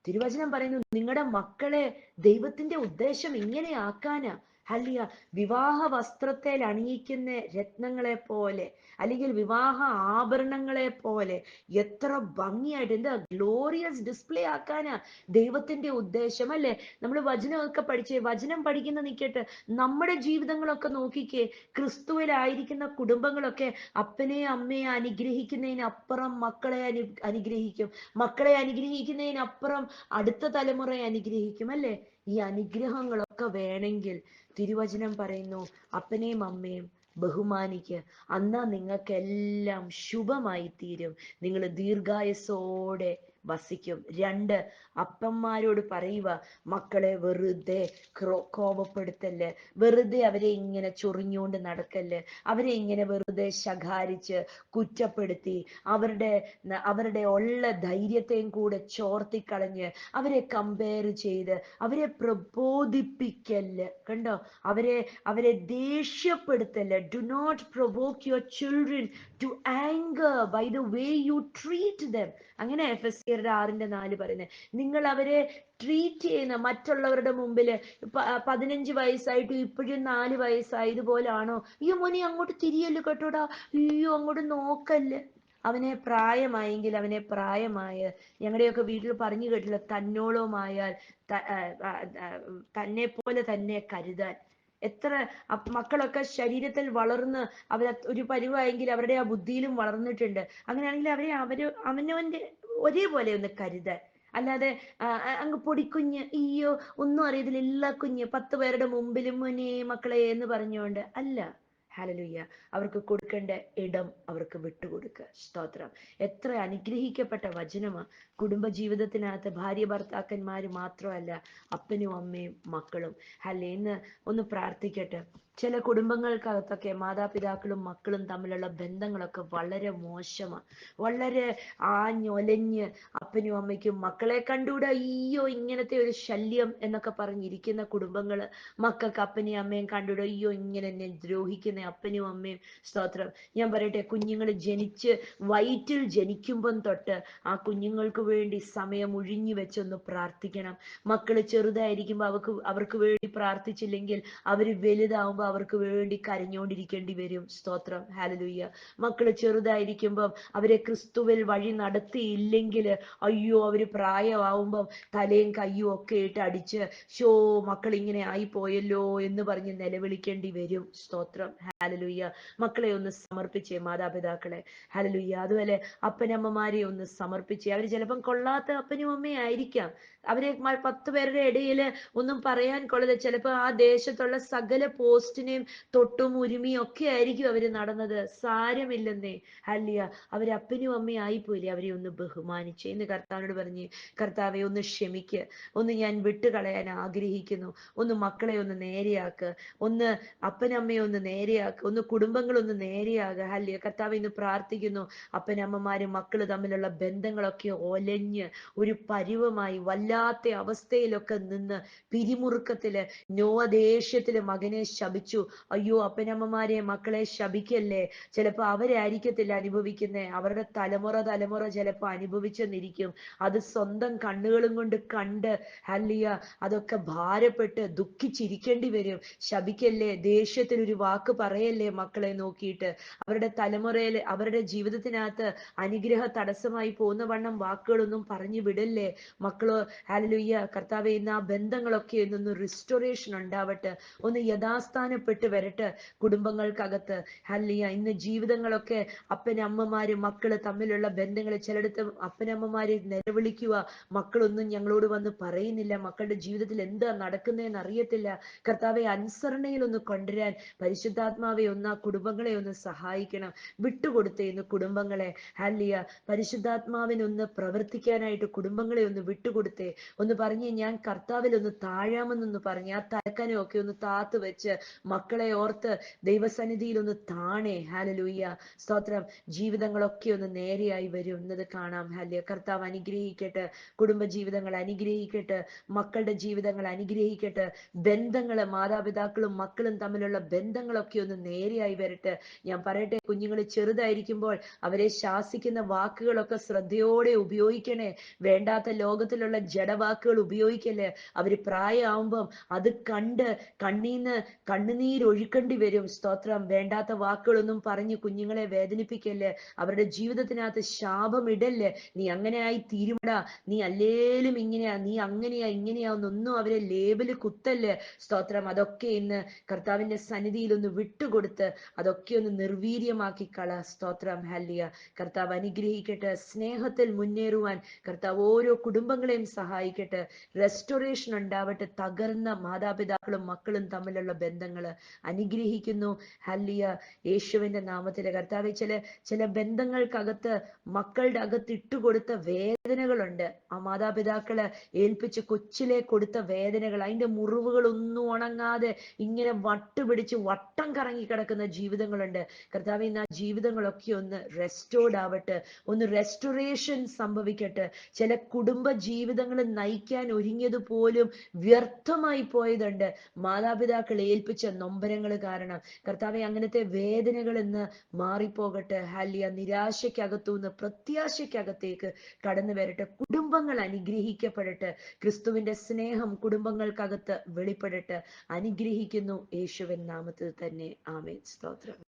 തിരുവചനം പറയുന്നു, നിങ്ങളുടെ മക്കളെ ദൈവത്തിന്റെ ഉദ്ദേശം ഇങ്ങനെ ആക്കാനാ. ഹല്ലേലൂയ. വിവാഹ വസ്ത്രത്തിൽ അണിയിക്കുന്ന രത്നങ്ങളെ പോലെ, അല്ലെങ്കിൽ വിവാഹ ആഭരണങ്ങളെ പോലെ എത്ര ഭംഗിയായിട്ട്, എന്താ ഗ്ലോറിയസ് ഡിസ്പ്ലേ ആക്കാനാ ദൈവത്തിന്റെ ഉദ്ദേശം, അല്ലെ? നമ്മൾ വചനമൊക്കെ വചനം പഠിക്കുന്ന നിൽക്കട്ടെ, നമ്മുടെ ജീവിതങ്ങളൊക്കെ നോക്കിക്കേ. ക്രിസ്തുവിലായിരിക്കുന്ന കുടുംബങ്ങളൊക്കെ അപ്പനെ അമ്മയെ അനുഗ്രഹിക്കുന്നതിനപ്പുറം മക്കളെ അനുഗ്രഹിക്കും, മക്കളെ അനുഗ്രഹിക്കുന്നതിനപ്പുറം അടുത്ത തലമുറയെ അനുഗ്രഹിക്കും, അല്ലെ? ഈ അനുഗ്രഹങ്ങളൊക്കെ വേണമെങ്കിൽ തിരുവചനം പറയുന്നു, അപ്പനെയും അമ്മയും ബഹുമാനിക്ക്, അന്നാ നിങ്ങൾക്കെല്ലാം ശുഭമായി തീരും, നിങ്ങൾ ദീർഘായുസോടെ വസിക്കും. 2, അപ്പന്മാരോട് പറയുക, മക്കളെ വെറുതെ കോപപ്പെടുത്തല്ല്, വെറുതെ അവരെ ഇങ്ങനെ ചൊറിഞ്ഞുകൊണ്ട് നടക്കല്ല്, അവരെ ഇങ്ങനെ വെറുതെ ശകാരിച്ച് കുറ്റപ്പെടുത്തി അവരുടെ ഉള്ള ധൈര്യത്തെയും കൂടെ ചോർത്തിക്കളഞ്ഞ് അവരെ കമ്പയർ ചെയ്ത് അവരെ പ്രബോധിപ്പിക്കല്ല്. കണ്ടോ, അവരെ ദേഷ്യപ്പെടുത്തല്ല്. Do not provoke your children to anger by the way you treat them. അങ്ങനെ എഫെസ്യരുടെ 6:4 പറയുന്നത്. നിങ്ങൾ അവരെ ട്രീറ്റ് ചെയ്യുന്ന മറ്റുള്ളവരുടെ മുമ്പില് 15 വയസ്സായിട്ടും ഇപ്പോഴും 4 വയസ്സായതുപോലാണോ? അയ്യോ മോനെ അങ്ങോട്ട് തിരിയല്ലോ കേട്ടോടാ, അയ്യോ അങ്ങോട്ട് നോക്കല്ല്. അവനെ പ്രായമായെങ്കിൽ അവനെ പ്രായമായ, ഞങ്ങളുടെയൊക്കെ വീട്ടിൽ പറഞ്ഞു കേട്ടില്ല, തന്നോളമായാൽ തന്നെ പോലെ തന്നെ കരുതാൻ. എത്ര മക്കളൊക്കെ ശരീരത്തിൽ വളർന്ന് അവർ ഒരു പരുവായെങ്കിൽ അവരുടെ ആ ബുദ്ധിയിലും വളർന്നിട്ടുണ്ട്. അങ്ങനെയാണെങ്കിൽ അവനവന്റെ ഒരേപോലെ ഒന്ന് കരുതാൻ. അല്ലാതെ അങ്ങ് പൊടിക്കുഞ്ഞ്, അയ്യോ ഒന്നും അറിയത്തില്ല, എല്ലാ കുഞ്ഞ് 10 പേരുടെ മുമ്പിലും മോനെ മക്കളെ എന്ന് പറഞ്ഞുകൊണ്ട് അല്ല. ഹല്ലേലൂയ. അവർക്ക് കൊടുക്കേണ്ട ഇടം അവർക്ക് വിട്ടുകൊടുക്കുക. സ്തോത്രം. എത്ര അനുഗ്രഹിക്കപ്പെട്ട വചനമാ. കുടുംബ ജീവിതത്തിനകത്ത് ഭാര്യ ഭർത്താക്കന്മാര് മാത്രമല്ല, അപ്പനും അമ്മയും മക്കളും. അല്ലെ, ഇന്ന് ഒന്ന് പ്രാർത്ഥിക്കട്ടെ. ചില കുടുംബങ്ങൾക്കകത്തൊക്കെ മാതാപിതാക്കളും മക്കളും തമ്മിലുള്ള ബന്ധങ്ങളൊക്കെ വളരെ മോശമാണ്. വളരെ ആഞ്ഞൊലഞ്ഞ് അപ്പനും അമ്മയ്ക്കും മക്കളെ കണ്ടുകൂടെ, അയ്യോ ഇങ്ങനത്തെ ഒരു ശല്യം എന്നൊക്കെ പറഞ്ഞിരിക്കുന്ന കുടുംബങ്ങള്. മക്കൾക്ക് അപ്പനെയും അമ്മയും കണ്ടുകൂടെ, അയ്യോ ഇങ്ങനെ എന്നെ ദ്രോഹിക്കുന്ന അപ്പനും അമ്മയും. സ്തോത്രം. ഞാൻ പറയട്ടെ, കുഞ്ഞുങ്ങൾ ജനിച്ച് വയറ്റിൽ ജനിക്കുമ്പം തൊട്ട് ആ കുഞ്ഞുങ്ങൾക്ക് വേണ്ടി സമയം ഒഴിഞ്ഞു വെച്ചൊന്ന് പ്രാർത്ഥിക്കണം. മക്കള് ചെറുതായിരിക്കുമ്പോൾ അവർക്ക് വേണ്ടി പ്രാർത്ഥിച്ചില്ലെങ്കിൽ അവര് വലുതാവുമ്പോൾ അവർക്ക് വേണ്ടി കരഞ്ഞോണ്ടിരിക്കേണ്ടി വരും. സ്തോത്രം. ഹല്ലേലൂയ. മക്കള് ചെറുതായിരിക്കുമ്പം അവരെ ക്രിസ്തുവിൽ വഴി നടത്തിയില്ലെങ്കിൽ അയ്യോ അവര് പ്രായമാവുമ്പം തലയും കയ്യും ഒക്കെ ഇട്ട് അടിച്ച് ഷോ മക്കൾ ഇങ്ങനെ ആയിപ്പോയല്ലോ എന്ന് പറഞ്ഞ് നിലവിളിക്കേണ്ടി വരും. സ്തോത്രം. ഹല്ലേലൂയ. മക്കളെ ഒന്ന് സമർപ്പിച്ചേ മാതാപിതാക്കളെ. ഹല്ലേലൂയ. അതുപോലെ അപ്പനമ്മമാരെ ഒന്ന് സമർപ്പിച്ചേ. അവര് ചിലപ്പം കൊള്ളാത്ത അപ്പനും അമ്മയും ആയിരിക്കാം. അവരെ 10 പേരുടെ ഇടയിൽ ഒന്നും പറയാൻ കൊള്ളത്. ചിലപ്പോൾ ആ ദേശത്തുള്ള സകല പോസ്റ്റിനെയും തൊട്ടും ഉരുമിയും ഒക്കെ ആയിരിക്കും അവര് നടന്നത്. സാരമില്ലെന്നേ. ഹല്ലേലൂയ. അവര് അപ്പനും അമ്മയും ആയിപ്പോയില്ലേ, അവരെ ഒന്ന് ബഹുമാനിച്ച് ഇന്ന് കർത്താവിനോട് പറഞ്ഞ്, കർത്താവെ ഒന്ന് ക്ഷമിക്ക്, ഒന്ന് ഞാൻ വിട്ടുകളയാൻ ആഗ്രഹിക്കുന്നു, ഒന്ന് മക്കളെ ഒന്ന് നേരെയാക്ക്, ഒന്ന് അപ്പനമ്മയെ ഒന്ന് നേരെയാക്ക്, ഒന്ന് കുടുംബങ്ങളൊന്ന് നേരെയാകുക. ഹല്ലേലൂയ. കർത്താവെ ഇന്ന് പ്രാർത്ഥിക്കുന്നു, അപ്പനമ്മമാരും മക്കള് തമ്മിലുള്ള ബന്ധങ്ങളൊക്കെ ഒലഞ്ഞ് ഒരു പരുവമായി വല്ലാത്ത അവസ്ഥയിലൊക്കെ നിന്ന് പിരിമുറുക്കത്തില് നോവ ദേഷ്യത്തില് മകനെ ശപിച്ചു. അയ്യോ അപ്പനമ്മമാരെ മക്കളെ ശപിക്കല്ലേ. ചിലപ്പോ അവരായിരിക്കത്തില്ല അനുഭവിക്കുന്നേ, അവരുടെ തലമുറ ചിലപ്പോ അനുഭവിച്ചെന്നിരിക്കും. അത് സ്വന്തം കണ്ണുകളും കൊണ്ട് കണ്ട് ഹല്ലേലൂയ അതൊക്കെ ഭാരപ്പെട്ട് ദുഃഖിച്ചിരിക്കേണ്ടി വരും. ശപിക്കല്ലേ, ദേഷ്യത്തിൽ ഒരു വാക്ക് പറയല്ലേ മക്കളെ നോക്കിയിട്ട്. അവരുടെ തലമുറയിൽ അവരുടെ ജീവിതത്തിനകത്ത് അനുഗ്രഹ തടസ്സമായി പോകുന്ന വണ്ണം വാക്കുകളൊന്നും പറഞ്ഞു വിടല്ലേ മക്കളോ. ഹല്ലേലൂയ. കർത്താവേ, ഇന്ന് ആ ബന്ധങ്ങളൊക്കെ ഒന്ന് റിസ്റ്റോറേഷൻ ഉണ്ടാവട്ടെ, ഒന്ന് യഥാസ്ഥാനപ്പെട്ട് വരട്ടെ കുടുംബങ്ങൾക്കകത്ത്. ഹല്ലേലൂയ. ഇന്ന് ജീവിതങ്ങളൊക്കെ അപ്പനമ്മമാര് മക്കള് തമ്മിലുള്ള ബന്ധങ്ങൾ, ചിലടത്ത് അപ്പനമ്മമാരെ നിലവിളിക്കുക, മക്കളൊന്നും ഞങ്ങളോട് വന്ന് പറയുന്നില്ല, മക്കളുടെ ജീവിതത്തിൽ എന്താ നടക്കുന്നതെന്ന് അറിയത്തില്ല. കർത്താവെ, അനുസരണയിൽ ഒന്ന് കൊണ്ടുവരാൻ പരിശുദ്ധാത്മാവെ ഒന്ന് ആ കുടുംബങ്ങളെ ഒന്ന് സഹായിക്കണം. വിട്ടുകൊടുത്തേ ഇന്ന് കുടുംബങ്ങളെ. ഹല്ലേലൂയ. പരിശുദ്ധാത്മാവിനൊന്ന് പ്രവർത്തിക്കാനായിട്ട് കുടുംബങ്ങളെ ഒന്ന് വിട്ടുകൊടുത്തേ. ഒന്ന് പറഞ്ഞ്, ഞാൻ കർത്താവിൽ ഒന്ന് താഴാമെന്നൊന്ന് പറഞ്ഞ് ആ തലക്കനമൊക്കെ ഒന്ന് താത്ത് വെച്ച് മക്കളെ ഓർത്ത് ദൈവസന്നിധിയിൽ ഒന്ന് താണേ. ഹല്ലേലൂയ. സ്തോത്രം. ജീവിതങ്ങളൊക്കെ ഒന്ന് നേരെയായി വരും എന്നത് കാണാം. ഹല്ലേലൂയ. കർത്താവ് അനുഗ്രഹിക്കട്ടെ. കുടുംബ ജീവിതങ്ങൾ അനുഗ്രഹിക്കട്ടെ. മക്കളുടെ ജീവിതങ്ങൾ അനുഗ്രഹിക്കട്ടെ. ബന്ധങ്ങള്, മാതാപിതാക്കളും മക്കളും തമ്മിലുള്ള ബന്ധങ്ങളൊക്കെ ഒന്ന് നേരെയായി വരട്ടെ. ഞാൻ പറയട്ടെ, കുഞ്ഞുങ്ങൾ ചെറുതായിരിക്കുമ്പോൾ അവരെ ശാസിക്കുന്ന വാക്കുകളൊക്കെ ശ്രദ്ധയോടെ ഉപയോഗിക്കണേ. വേണ്ടാത്ത ലോകത്തിലുള്ള ജഡവാക്കുകൾ ഉപയോഗിക്കല്ലേ. അവര് പ്രായമാവുമ്പം അത് കണ്ട് കണ്ണുനീരൊഴുക്കേണ്ടി വരും. സ്തോത്രം. വേണ്ടാത്ത വാക്കുകളൊന്നും പറഞ്ഞ് കുഞ്ഞുങ്ങളെ വേദനിപ്പിക്കല്ലേ. അവരുടെ ജീവിതത്തിനകത്ത് ശാപമിടല്ലേ. നീ അങ്ങനെ ആയി തീരുമടാ, നീ അല്ലേലും ഇങ്ങനെയാ, നീ അങ്ങനെയാ ഇങ്ങനെയാ ഒന്നും അവരെ ലേബല് കുത്തല്ലേ. സ്തോത്രം. അതൊക്കെ ഇന്ന് കർത്താവിന്റെ സന്നിധിയിൽ ഒന്ന് വിട്ടുകൊടുത്ത് അതൊക്കെ ഒന്ന് നിർവീര്യമാക്കി കള. സ്തോത്രം. ഹല്ലേലൂയ. കർത്താവ് അനുഗ്രഹിക്കട്ടെ. സ്നേഹത്തിൽ മുന്നേറുവാൻ കർത്താവ് ഓരോ കുടുംബങ്ങളെയും സഹായിക്കട്ടെ. റെസ്റ്റോറേഷൻ ഉണ്ടാവട്ടെ. തകർന്ന മാതാപിതാക്കളും മക്കളും തമ്മിലുള്ള ബന്ധങ്ങള് അനുഗ്രഹിക്കുന്നു. ഹല്ലേലൂയ. യേശുവിന്റെ നാമത്തിലെ കർത്താവെ, ചില ബന്ധങ്ങൾക്കകത്ത് മക്കളുടെ അകത്ത് ഇട്ടുകൊടുത്ത വേദനകളുണ്ട്. ആ മാതാപിതാക്കള് ഏൽപ്പിച്ച് കൊച്ചിലെ കൊടുത്ത വേദനകൾ, അതിന്റെ മുറിവുകളൊന്നും ഉണങ്ങാതെ ഇങ്ങനെ വട്ടുപിടിച്ച് വട്ടം കറങ്ങി കിടക്കുന്ന ജീവിതങ്ങളുണ്ട്. കർത്താവെ, ഇന്ന് ആ ജീവിതങ്ങളൊക്കെ ഒന്ന് റെസ്റ്റോർഡ് ആവട്ടെ, ഒന്ന് റെസ്റ്റോറേഷൻ സംഭവിക്കട്ടെ. ചില കുടുംബ ജീവിതങ്ങൾ നയിക്കാൻ ഒരുങ്ങിയത് പോലും വ്യർത്ഥമായി പോയതുണ്ട്, മാതാപിതാക്കൾ ഏൽപ്പിച്ച നൊമ്പരങ്ങൾ കാരണം. കർത്താവെ, അങ്ങനത്തെ വേദനകൾ ഇന്ന് മാറിപ്പോകട്ടെ. ഹല്ലേലൂയ. നിരാശയ്ക്കകത്തുനിന്ന് പ്രത്യാശയ്ക്കകത്തേക്ക് കടന്നു വരട്ടെ. കുടുംബങ്ങൾ അനുഗ്രഹിക്കപ്പെടട്ടെ. ക്രിസ്തുവിന്റെ സ്നേഹം കുടുംബങ്ങൾക്കകത്ത് വെളിപ്പെടട്ടെ. അനുഗ്രഹിക്കുന്നു യേശുവിൻ നാമത്തിൽ തന്നെ. ആമേൻ. സ്തോത്രം.